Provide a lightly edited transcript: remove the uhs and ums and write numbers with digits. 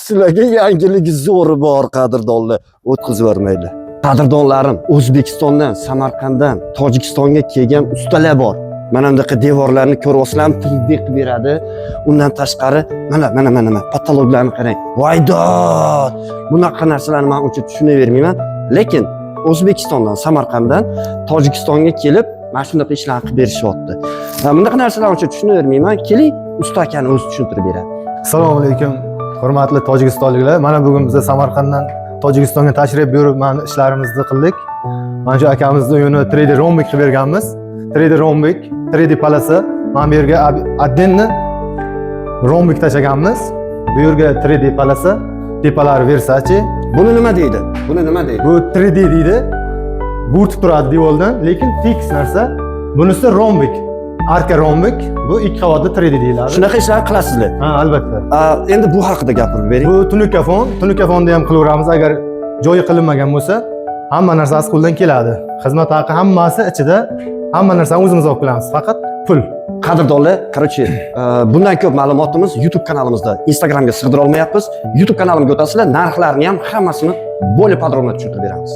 Sizlarga yangilik zo'ri bor qadrdonlar, o'tkazib yubormayli. Qadrdonlarim, O'zbekistondan, Samarqanddan, Tojikistonga kelgan ustalar bor. Mana bunaqa devorlarni ko'ryapsizlarmi, 3D qilib beradi. Undan tashqari, mana patologlarni qarang. Voydod! Bunaqa narsalarni men uncha tushunavermayman, lekin O'zbekistondan, Samarqanddan, Tojikistonga kelib, mana shunaqa ishlarni qilib berishyapti. Bunaqa narsalarni uncha tushunavermayman. Keling, usta akani o'zi tushuntirib beradi. Assalomu alaykum, hurmatli tojikistonliklar. Mana bugun biz Samarqanddan Tojikistonga tashrif buyurib, mana ishlarimizni qildik. Mana shu akamizning uyini 3D rombik qilib berganmiz. 3D rombik, 3D palasi. Mana bu yerga отдельно rombik tashlaganmiz. Bu yerga 3D palasi, tepalar Versace. Buni nima deydi? Buni nima deydi? Bu 3D deydi. Bo'rtib turadi devordan, lekin fix narsa. Bunisi rombik. Arka rombik. Bu ikki qavatli 3D deyiladi. Shunaqa ishlar qilasizlar? Ha, albatta. Endi bu haqida gapirib bering. Bu tunikafonni ham qilaveramiz. Agar joyi qilinmagan bo'lsa, hamma narsasi qo'ldan keladi. Xizmat haqi hammasi ichida, hamma narsani o'zimiz olib kelamiz, faqat pul. Qadrdonlar, короче, bundan ko'p ma'lumotimiz YouTube kanalimizda, Instagramga sig'dira olmayapmiz. YouTube kanalimga o'tasizlar, narxlarni ham hammasini bo'lib podrobno tushuntirib beramiz.